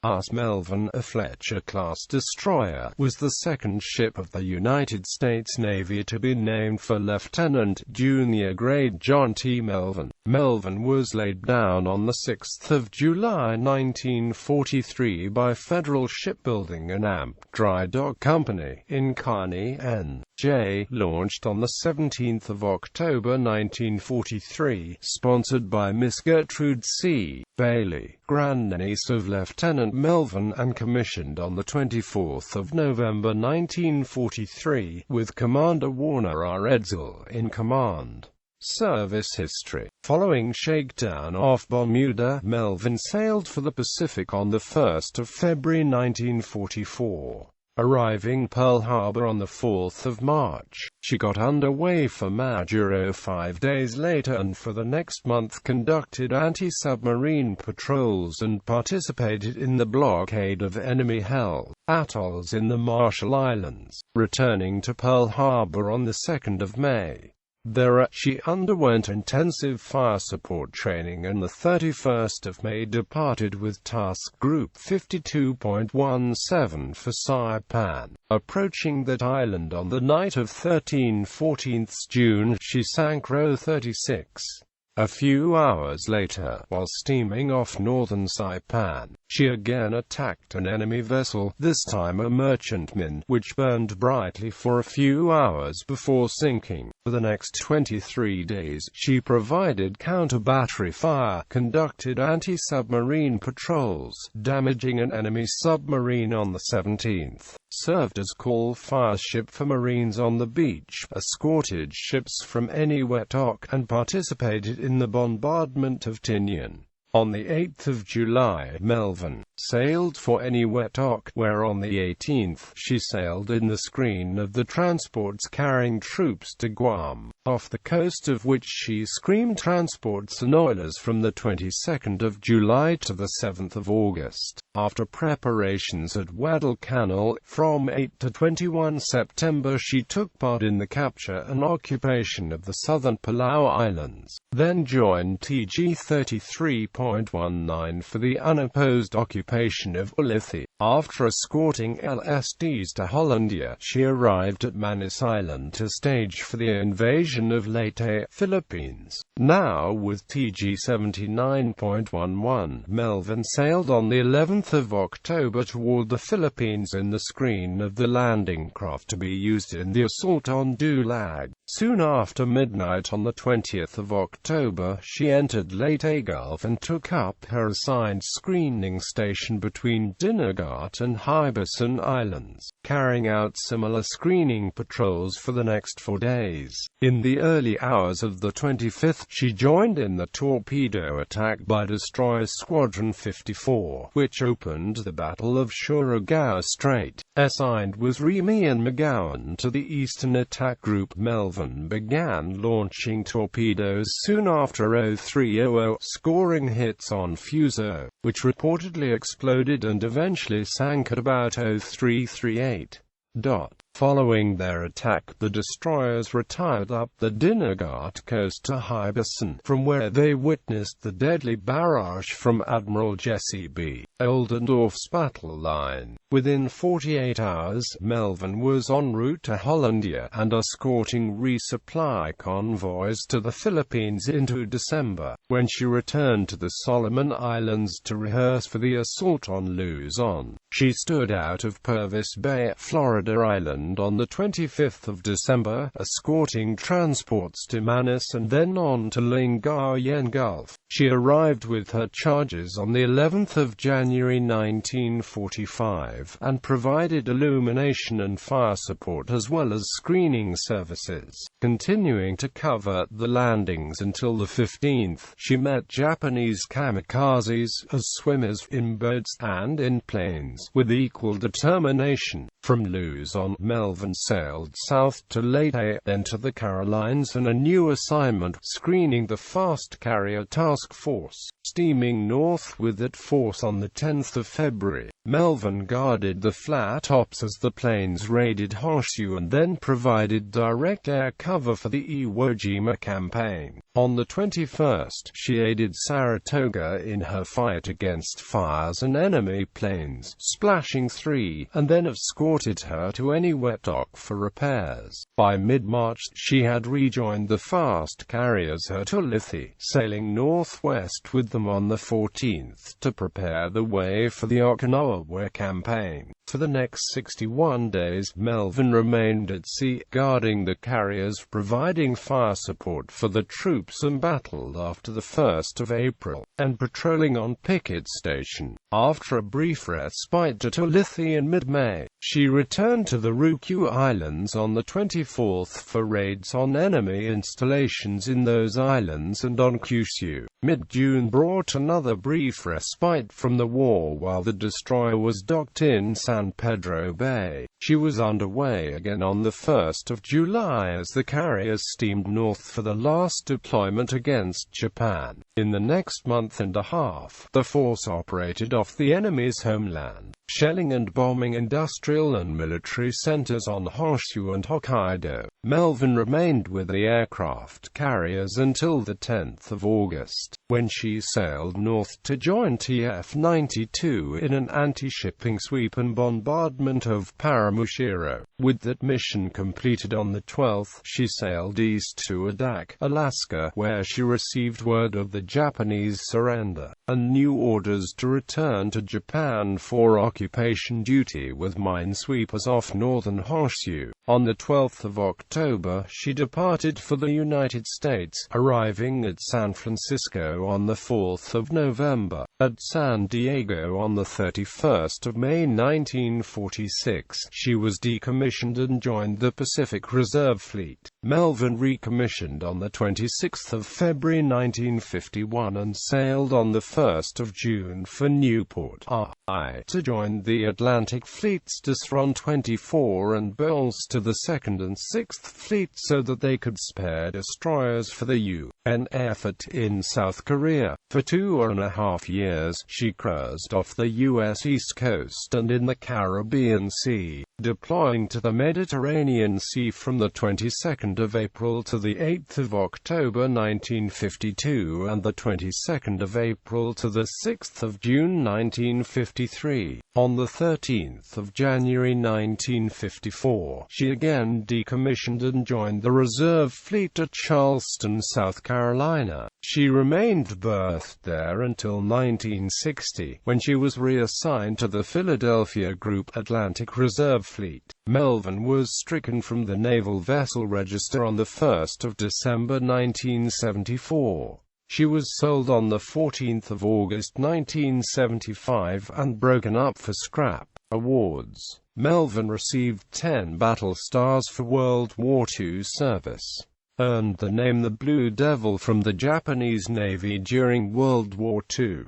USS Melvin, a Fletcher-class destroyer, was the second ship of the United States Navy to be named for Lieutenant Junior Grade John T. Melvin. Melvin was laid down on 6 July 1943 by Federal Shipbuilding and Amp Dry Dock Company in Kearney, N.J., launched on 17 October 1943, sponsored by Miss Gertrude C. Bailey, grandniece of Lieutenant Melvin, and commissioned on 24 November 1943, with Commander Warner R. Edsall in command. Service history. Following shakedown off Bermuda, Melvin sailed for the Pacific on 1 February 1944. Arriving Pearl Harbor on 4 March, she got underway for Majuro 5 days later and for the next month conducted anti-submarine patrols and participated in the blockade of enemy-held atolls in the Marshall Islands, returning to Pearl Harbor on 2 May. There, she underwent intensive fire support training and 31 May departed with Task Group 52.17 for Saipan. Approaching that island on the night of 13–14 June, she sank Row 36. A few hours later, while steaming off northern Saipan, she again attacked an enemy vessel, this time a merchantman, which burned brightly for a few hours before sinking. For the next 23 days, she provided counter-battery fire, conducted anti-submarine patrols, damaging an enemy submarine on the 17th, served as call fire ship for Marines on the beach, escorted ships from any wet dock, and participated in the bombardment of Tinian. On 8 July, Melvin sailed for any wet dock, where on the 18th, she sailed in the screen of the transports carrying troops to Guam, off the coast of which she screened transports and oilers from the 22nd of July to the 7th of August. After preparations at Guadalcanal, from 8 to 21 September she took part in the capture and occupation of the southern Palau Islands, then joined TG 33.19 for the unopposed occupation of Ulithi. After escorting LSDs to Hollandia, she arrived at Manus Island to stage for the invasion of Leyte, Philippines. Now with TG 79.11, Melvin sailed on the 11th of October toward the Philippines in the screen of the landing craft to be used in the assault on Dulag. Soon after midnight on the 20th of October, she entered Leyte Gulf and took up her assigned screening station between Dinagat and Hibison Islands, carrying out similar screening patrols for the next 4 days. In the early hours of the 25th, she joined in the torpedo attack by Destroyer Squadron 54, which opened the Battle of Surigao Strait. Assigned with Remy and McGowan to the Eastern Attack Group, Melvin began launching torpedoes soon after 0300, scoring hits on Fuso, which reportedly exploded and eventually sank at about 0338. Following their attack, the destroyers retired up the Dinagat coast to Hibison, from where they witnessed the deadly barrage from Admiral Jesse B. Oldendorf's battle line. Within 48 hours, Melvin was en route to Hollandia, and escorting resupply convoys to the Philippines into December, when she returned to the Solomon Islands to rehearse for the assault on Luzon. She stood out of Purvis Bay, Florida Island on the 25th of December, escorting transports to Manus and then on to Lingayen Gulf. She arrived with her charges on the 11th of January 1945, and provided illumination and fire support as well as screening services. Continuing to cover the landings until the 15th, she met Japanese kamikazes as swimmers, in boats, and in planes, with equal determination. From Luzon, Melvin sailed south to Leyte, then to the Carolines on a new assignment, screening the fast carrier task force. Steaming north with that force on the 10th of February, Melvin guarded the flat tops as the planes raided Horseshoe and then provided direct air cover for the Iwo Jima campaign. On the 21st, she aided Saratoga in her fight against fires and enemy planes, splashing 3, and then escorted her to any wet dock for repairs. By mid-March, she had rejoined the fast carriers at Ulithi, sailing northwest with them on the 14th to prepare the way for the Okinawa campaign. For the next 61 days, Melvin remained at sea, guarding the carriers, providing fire support for the troops embattled after the 1st of April, and patrolling on picket station. After a brief respite at Ulithi in mid-May, she returned to the Ryukyu Islands on the 24th for raids on enemy installations in those islands and on Kyushu. Mid-June brought another brief respite from the war while the destroyer was docked in San Pedro Bay. She was underway again on the 1st of July as the carriers steamed north for the last deployment against Japan. In the next month and a half, the force operated off the enemy's homeland, shelling and bombing industrial and military centers on Horseshoe and Hokkaido. Melvin remained with the aircraft carriers until the 10th of August, when she sailed north to join TF-92 in an anti-shipping sweep and bombardment of Paramushiro. With that mission completed on the 12th, she sailed east to Adak, Alaska, where she received word of the Japanese surrender, and new orders to return to Japan for occupation duty with minesweepers off northern Horseshoe. On the 12th of October, she departed for the United States, arriving at San Francisco on the 4th of November. At San Diego on the 31st of May 1946, she was decommissioned and joined the Pacific Reserve Fleet. Melvin recommissioned on the 26th of February 1951 and sailed on the 1st of June for Newport, RI, to join the Atlantic Fleets Desron 24 and bolster the 2nd and 6th Fleet so that they could spare destroyers for the UN effort in South Korea. For 2.5 years, she cruised off the U.S. East Coast and in the Caribbean Sea, deploying to the Mediterranean Sea from the 22nd of April to the 8th of October 1952 and the 22nd of April to the 6th of June 1953. On the 13th of January 1954, she again decommissioned and joined the Reserve Fleet at Charleston, South Carolina. She remained berthed there until 1960, when she was reassigned to the Philadelphia Group Atlantic Reserve Fleet. Melvin was stricken from the Naval Vessel Register on the 1st of December 1974. She was sold on the 14th of August 1975 and broken up for scrap. Awards. Melvin received 10 battle stars for World War II service. Earned the name the Blue Devil from the Japanese Navy during World War II.